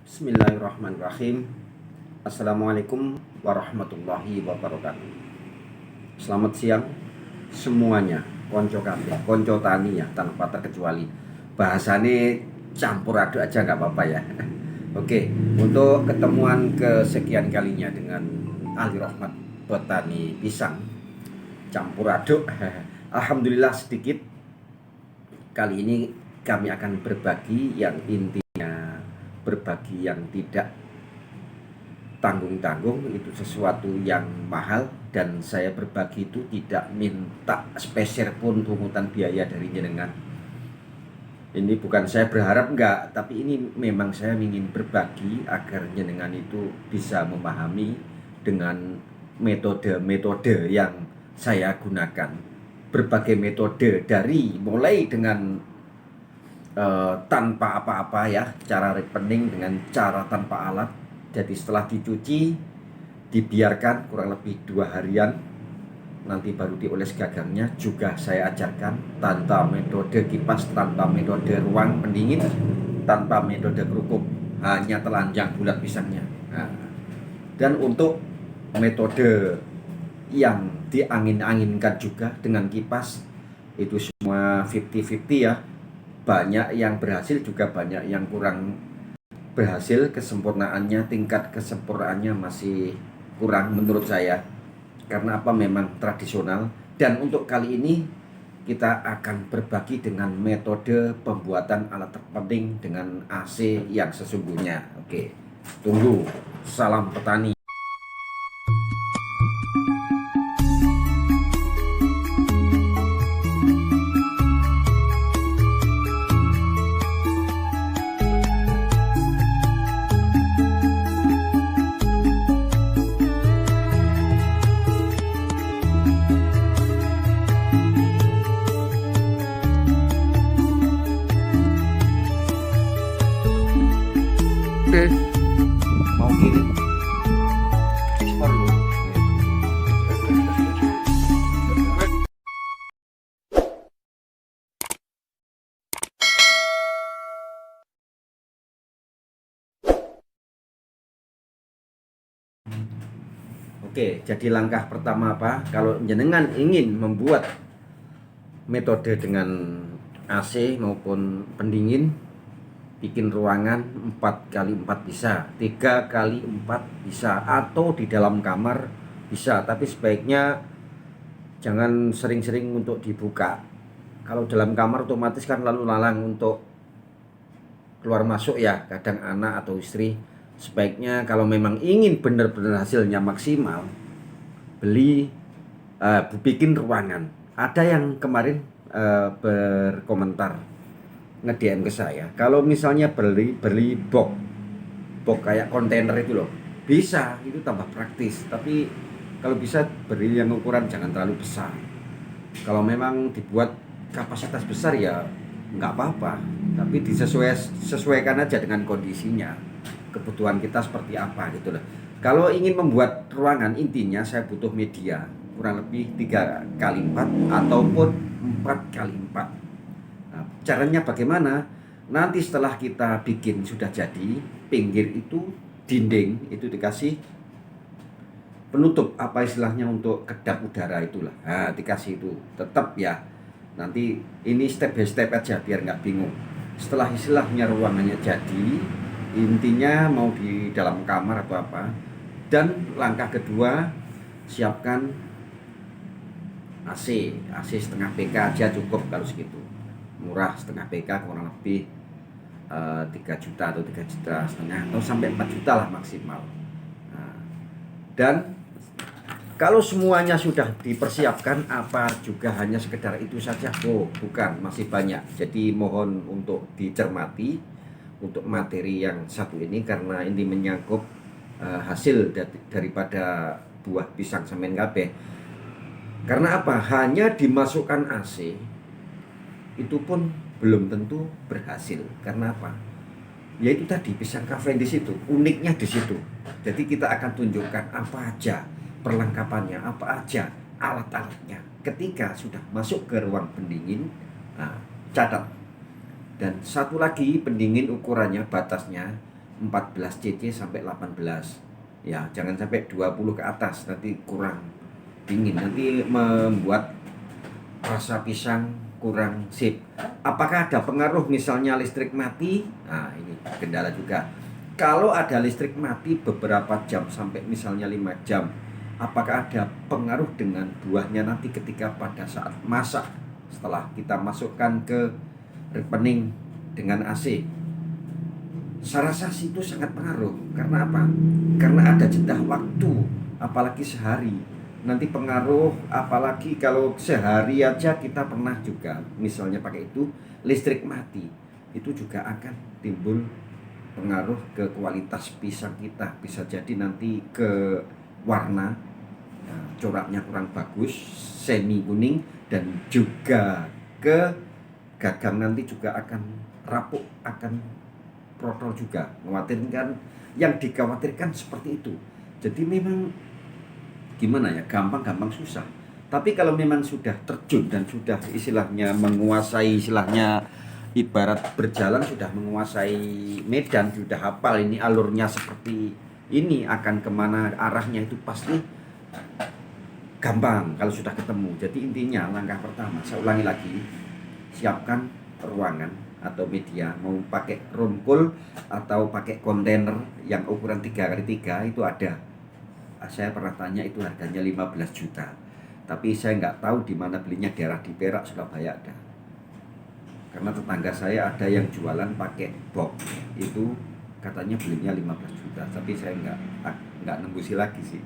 Bismillahirrahmanirrahim. Assalamualaikum warahmatullahi wabarakatuh. Selamat siang semuanya, konco kami, konco tani ya, tanpa terkecuali. Bahasanya campur aduk aja nggak apa-apa ya. Oke, untuk ketemuan kesekian kalinya dengan ahli rahmat petani pisang campur aduk. Alhamdulillah sedikit. Kali ini kami akan berbagi yang intinya berbagi yang tidak tanggung-tanggung, itu sesuatu yang mahal, dan saya berbagi itu tidak minta sepeser pun pungutan biaya dari jenengan. Ini bukan saya berharap enggak, tapi ini memang saya ingin berbagi agar jenengan itu bisa memahami dengan metode-metode yang saya gunakan. Berbagai metode, dari mulai dengan tanpa apa-apa ya, cara rekening dengan cara tanpa alat. Jadi setelah dicuci, dibiarkan kurang lebih 2 harian, nanti baru dioles gagangnya. Juga saya ajarkan tanpa metode kipas, tanpa metode ruang pendingin, tanpa metode kerukuk, hanya telanjang bulat pisangnya. Dan untuk metode yang diangin-anginkan juga dengan kipas, itu semua 50-50 ya. Banyak yang berhasil, juga banyak yang kurang berhasil. Kesempurnaannya, tingkat kesempurnaannya masih kurang menurut saya. Karena apa? Memang tradisional. Dan untuk kali ini kita akan berbagi dengan metode pembuatan alat terpenting dengan AC yang sesungguhnya. Oke, tunggu. Salam petani. Mau kirim ekspor lu. Oke, jadi langkah pertama apa? Kalau jenengan ingin membuat metode dengan AC maupun pendingin, bikin ruangan 4x4 bisa, 3x4 bisa, atau di dalam kamar bisa. Tapi sebaiknya jangan sering-sering untuk dibuka. Kalau dalam kamar otomatis kan lalu lalang untuk keluar masuk ya, kadang anak atau istri. Sebaiknya kalau memang ingin benar-benar hasilnya maksimal, bikin ruangan. Ada yang kemarin berkomentar, nge-DM ke saya, kalau misalnya beli box kayak kontainer itu loh, bisa, itu tambah praktis. Tapi kalau bisa beli yang ukuran jangan terlalu besar. Kalau memang dibuat kapasitas besar ya nggak apa-apa, tapi disesuaikan aja dengan kondisinya, kebutuhan kita seperti apa gitu loh. Kalau ingin membuat ruangan, intinya saya butuh media kurang lebih 3x4 ataupun 4x4. Nah, caranya bagaimana? Nanti setelah kita bikin sudah jadi, pinggir itu dinding itu dikasih penutup, apa istilahnya, untuk kedap udara itulah. Nah, dikasih itu tetap ya. Nanti ini step by step aja biar nggak bingung. Setelah istilahnya ruangannya jadi, intinya mau di dalam kamar atau apa. Dan langkah kedua, siapkan AC setengah PK aja cukup. Kalau segitu murah, setengah PK kurang lebih 3 juta atau 3,5 juta atau sampai 4 juta lah maksimal. Nah, dan kalau semuanya sudah dipersiapkan, apa juga hanya sekedar itu saja? Oh, bukan, masih banyak. Jadi mohon untuk dicermati untuk materi yang satu ini, karena ini menyangkut hasil daripada buah pisang semen kabeh. Karena apa? Hanya dimasukkan AC itu pun belum tentu berhasil. Karena apa? Ya itu tadi, pisang Cavendish itu uniknya di situ. Jadi kita akan tunjukkan apa aja perlengkapannya, apa aja alat-alatnya. Ketika sudah masuk ke ruang pendingin, catat. Dan satu lagi, pendingin ukurannya, batasnya 14 cc sampai 18. Ya, jangan sampai 20 ke atas, nanti kurang dingin, nanti membuat rasa pisang kurang sip. Apakah ada pengaruh misalnya listrik mati? Nah, ini kendala juga. Kalau ada listrik mati beberapa jam sampai misalnya 5 jam, apakah ada pengaruh dengan buahnya nanti ketika pada saat masak setelah kita masukkan ke ripening dengan AC? Saya rasa itu sangat pengaruh. Karena apa? Karena ada jeda waktu, apalagi sehari. Nanti pengaruh, apalagi kalau sehari aja kita pernah juga misalnya pakai itu listrik mati, itu juga akan timbul pengaruh ke kualitas pisang kita. Bisa jadi nanti ke warna, coraknya kurang bagus, semi kuning, dan juga ke gagang nanti juga akan rapuh, akan protol juga. Mengkhawatirkan, yang dikhawatirkan seperti itu. Jadi memang gimana ya, gampang susah. Tapi kalau memang sudah terjun dan sudah istilahnya menguasai, istilahnya ibarat berjalan sudah menguasai medan, sudah hafal ini alurnya seperti ini, akan kemana arahnya, itu pasti gampang kalau sudah ketemu. Jadi intinya langkah pertama, saya ulangi lagi, siapkan ruangan atau media, mau pakai rongkul atau pakai kontainer yang ukuran 3x3 itu ada. Saya pernah tanya, itu harganya 15 juta. Tapi saya nggak tahu di mana belinya, daerah di Perak, Surabaya ada. Karena tetangga saya ada yang jualan pakai box, itu katanya belinya 15 juta. Tapi saya nggak nembusi lagi sih.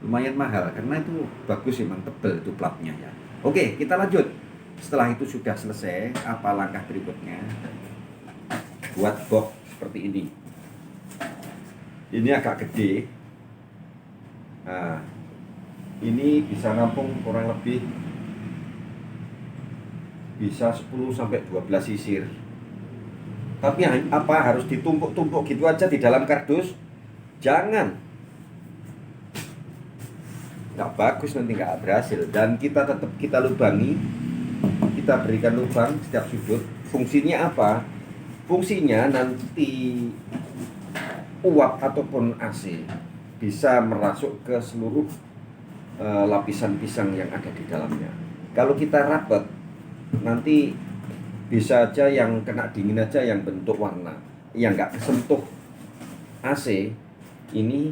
Lumayan mahal karena itu bagus, emang tebel itu platnya ya. Oke, kita lanjut. Setelah itu sudah selesai, apa langkah berikutnya? Buat box seperti ini. Ini agak gede. Nah, ini bisa nampung kurang lebih bisa 10 sampai 12 sisir. Tapi apa harus ditumpuk-tumpuk gitu aja di dalam kardus? Jangan. Nggak bagus, nanti nggak berhasil. Dan kita tetap kita lubangi, kita berikan lubang setiap sudut. Fungsinya apa? Fungsinya nanti uap ataupun AC bisa merasuk ke seluruh lapisan pisang yang ada di dalamnya. Kalau kita rapat, nanti bisa aja yang kena dingin aja yang bentuk warna, yang nggak kesentuh AC ini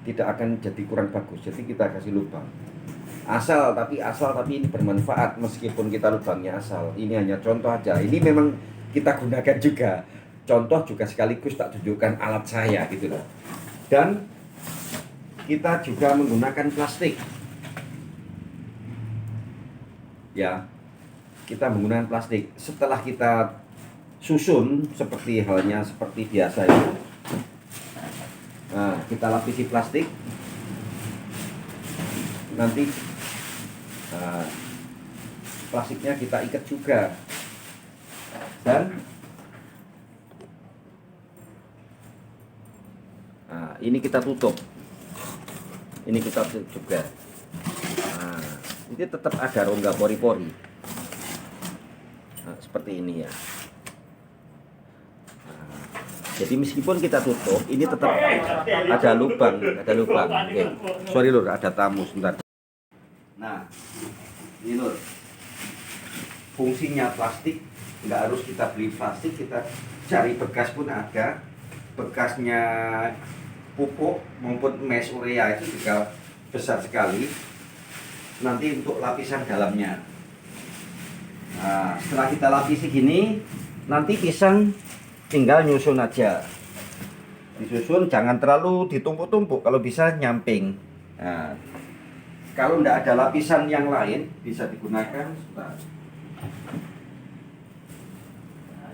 tidak akan jadi kurang bagus. Jadi kita kasih lubang asal tapi ini bermanfaat meskipun kita lubangnya asal. Ini hanya contoh aja, ini memang kita gunakan juga contoh, juga sekaligus tak tunjukkan alat saya gitu loh. Dan kita juga menggunakan plastik ya, kita menggunakan plastik. Setelah kita susun seperti halnya seperti biasa itu, nah, kita lapisi plastik. Nanti plastiknya kita ikat juga, dan ini kita tutup. Ini kita tutup juga. Nah, ini tetap ada rongga pori-pori. Nah, seperti ini ya. Nah, jadi meskipun kita tutup, ini tetap ada lubang, Oke. Sorry lur, ada tamu sebentar. Nah, ini lur. Fungsinya plastik, nggak harus kita beli plastik, kita cari bekas pun ada. Bekasnya pupuk maupun mes urea itu juga besar sekali. Nanti untuk lapisan dalamnya. Nah, setelah kita lapisi gini, nanti pisang tinggal nyusun aja. Disusun, jangan terlalu ditumpuk-tumpuk, kalau bisa nyamping. Nah, kalau tidak ada lapisan yang lain bisa digunakan. Nah,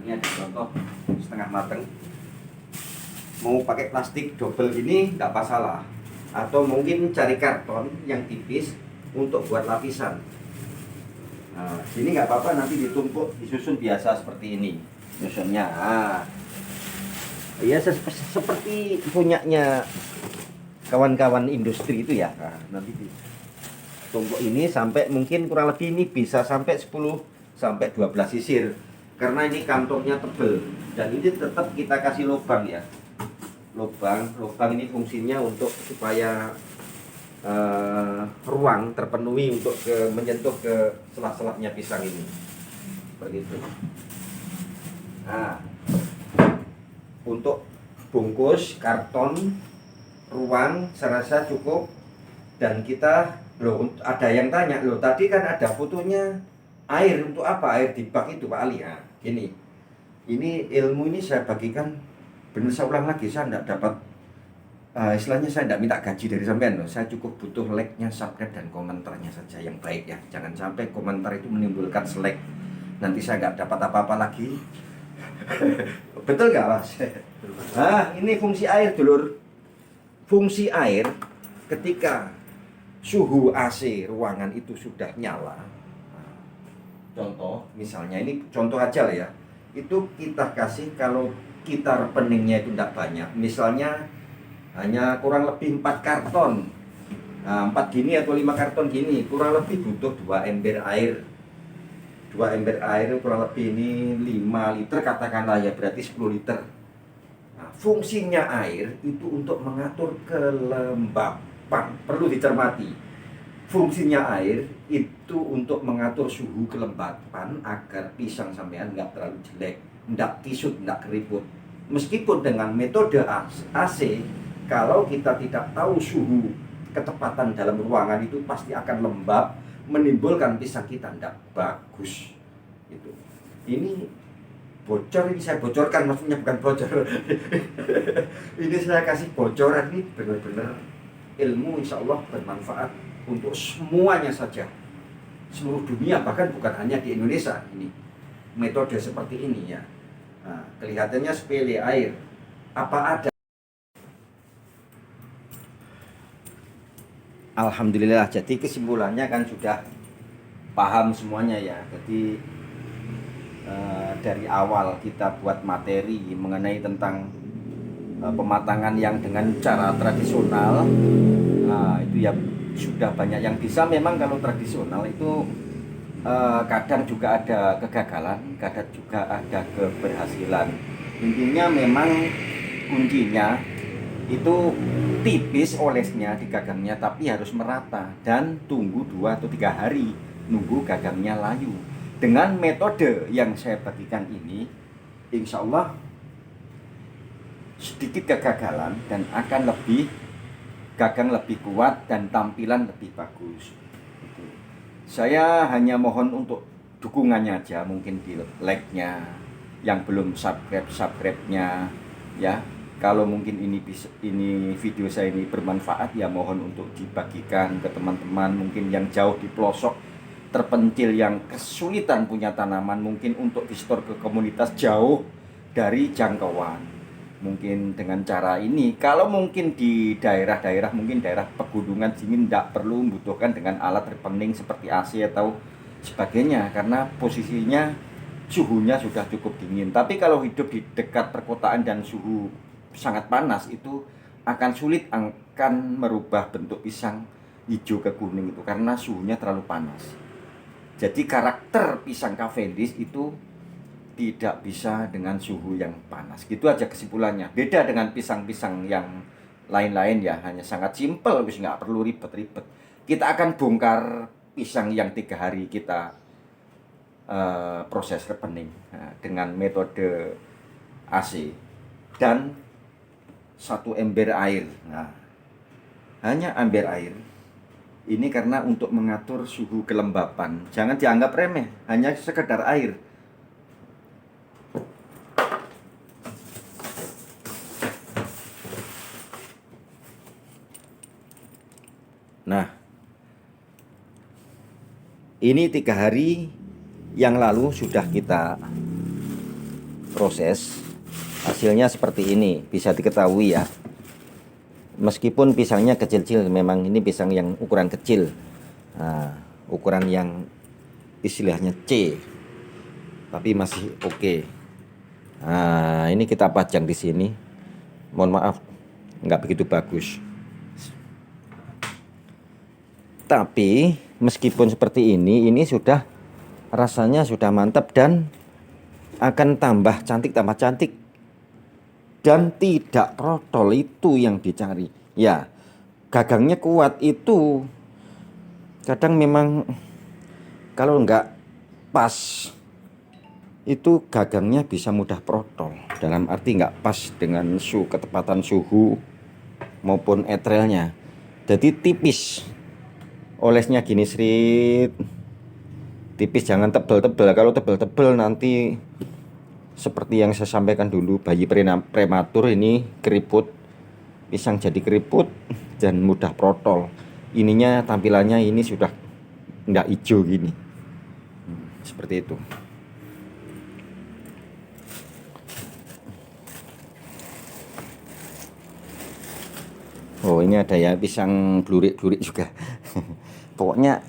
ini ada contoh setengah mateng. Mau pakai plastik double ini nggak masalah, atau mungkin cari karton yang tipis untuk buat lapisan. Nah, sini nggak apa-apa, nanti ditumpuk, disusun biasa seperti ini nyusunnya. Ya seperti punyanya kawan-kawan industri itu ya. Nah, nanti ditumpuk ini sampai mungkin kurang lebih ini bisa sampai 10 sampai 12 sisir. karena ini kantongnya tebel dan ini tetap kita kasih lubang ya. Lubang ini fungsinya untuk supaya ruang terpenuhi untuk menyentuh ke sela-selanya pisang ini, seperti itu. Nah, untuk bungkus karton ruang saya rasa cukup. Dan kita ada yang tanya, loh tadi kan ada fotonya air, untuk apa air di bak itu Pak Ali? Nah, ini ilmu ini saya bagikan, benar saya ulang lagi, saya tidak dapat istilahnya saya tidak minta gaji dari sampean loh. Saya cukup butuh like-nya, subscribe dan komentarnya saja yang baik ya. Jangan sampai komentar itu menimbulkan selek, nanti saya nggak dapat apa-apa lagi. Betul nggak Mas? Nah, ini fungsi air dulur. Fungsi air ketika suhu AC ruangan itu sudah nyala. Contoh, misalnya ini contoh aja lah ya. Itu kita kasih, kalau kita repeningnya itu tidak banyak, misalnya hanya kurang lebih 4 karton. Nah, 4 gini atau 5 karton gini, kurang lebih butuh 2 ember air. 2 ember air kurang lebih ini 5 liter katakanlah ya, berarti 10 liter. Nah, fungsinya air itu untuk mengatur kelembapan, perlu dicermati. Fungsinya air itu untuk mengatur suhu kelembapan agar pisang sampean nggak terlalu jelek, nggak kisut, nggak keriput. Meskipun dengan metode AC, kalau kita tidak tahu suhu ketepatan dalam ruangan itu pasti akan lembab, menimbulkan pisang kita tidak bagus. Itu. Ini bocor, ini saya bocorkan, maksudnya bukan bocor. Ini saya kasih bocoran, ini benar-benar ilmu, insya Allah bermanfaat untuk semuanya saja, seluruh dunia, bahkan bukan hanya di Indonesia. Ini metode seperti ini ya. Nah, kelihatannya sepele air, apa ada? Alhamdulillah, jadi kesimpulannya kan sudah paham semuanya ya. Jadi dari awal kita buat materi mengenai tentang pematangan yang dengan cara tradisional, itu ya sudah banyak yang bisa. Memang kalau tradisional itu kadang juga ada kegagalan, kadang juga ada keberhasilan. Intinya memang kuncinya itu tipis olesnya di gagangnya, tapi harus merata dan tunggu 2 atau 3 hari nunggu gagangnya layu. Dengan metode yang saya bagikan ini, insya Allah sedikit kegagalan dan akan gagang lebih kuat dan tampilan lebih bagus. Saya hanya mohon untuk dukungannya aja, mungkin di like-nya, yang belum subscribe-nya ya. Kalau mungkin ini video saya ini bermanfaat ya, mohon untuk dibagikan ke teman-teman mungkin yang jauh di pelosok terpencil, yang kesulitan punya tanaman, mungkin untuk di store ke komunitas jauh dari jangkauan. Mungkin dengan cara ini, kalau mungkin di daerah-daerah, mungkin daerah pegunungan dingin, tidak perlu membutuhkan dengan alat repening seperti AC atau sebagainya, karena posisinya suhunya sudah cukup dingin. Tapi kalau hidup di dekat perkotaan dan suhu sangat panas, itu akan sulit akan merubah bentuk pisang hijau ke kuning itu, karena suhunya terlalu panas. Jadi karakter pisang Cavendish itu tidak bisa dengan suhu yang panas. Gitu aja kesimpulannya. Beda dengan pisang-pisang yang lain-lain ya, hanya sangat simpel, wis nggak perlu ribet-ribet. Kita akan bongkar pisang yang 3 hari kita proses repening dengan metode AC dan 1 ember air. Nah, hanya ember air. Ini karena untuk mengatur suhu kelembapan. Jangan dianggap remeh, hanya sekedar air. Nah, ini 3 hari yang lalu sudah kita proses. Hasilnya seperti ini, bisa diketahui ya. Meskipun pisangnya kecil-kecil, memang ini pisang yang ukuran kecil, ukuran yang istilahnya C, tapi masih oke. Nah, ini kita pajang di sini. Mohon maaf, nggak begitu bagus. Tapi meskipun seperti ini sudah rasanya sudah mantap dan akan tambah cantik dan tidak protol, itu yang dicari. Ya, gagangnya kuat itu kadang memang kalau nggak pas itu gagangnya bisa mudah protol, dalam arti nggak pas dengan ketepatan suhu maupun etrelnya. Jadi tipis, olesnya gini serit, tipis, jangan tebel-tebel. Kalau tebel-tebel nanti seperti yang saya sampaikan dulu, bayi prematur ini keriput, pisang jadi keriput dan mudah protol. Ininya tampilannya ini sudah nggak hijau gini, seperti itu. Oh, ini ada ya pisang blurik-blurik juga. Pokoknya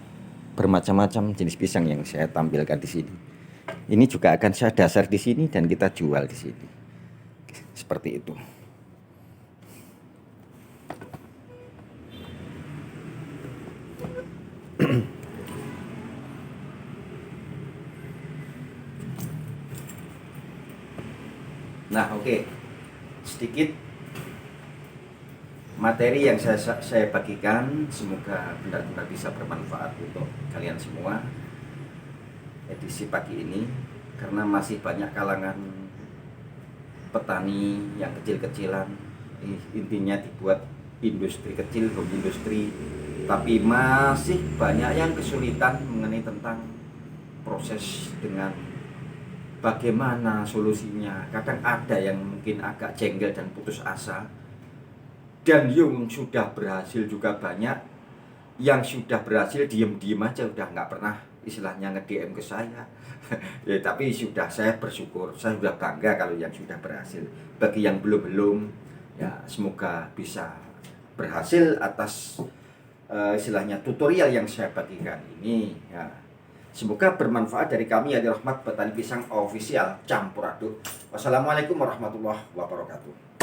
bermacam-macam jenis pisang yang saya tampilkan di sini. Ini juga akan saya dasar di sini dan kita jual di sini. Seperti itu. Nah, oke. Sedikit materi yang saya bagikan, semoga benar-benar bisa bermanfaat untuk kalian semua edisi pagi ini, karena masih banyak kalangan petani yang kecil-kecilan, intinya dibuat industri kecil, home industri, tapi masih banyak yang kesulitan mengenai tentang proses dengan bagaimana solusinya. Kadang ada yang mungkin agak jengkel dan putus asa, dan yang sudah berhasil juga banyak. Yang sudah berhasil diem-diem aja, udah nggak pernah istilahnya nge-DM ke saya. Ya, tapi saya bersyukur, saya sudah bangga kalau yang sudah berhasil. Bagi yang belum, ya semoga bisa berhasil atas istilahnya tutorial yang saya bagikan ini. Ya, semoga bermanfaat. Dari kami Adi Rahmat, Petani Pisang Official, campur aduk. Wassalamualaikum warahmatullahi wabarakatuh.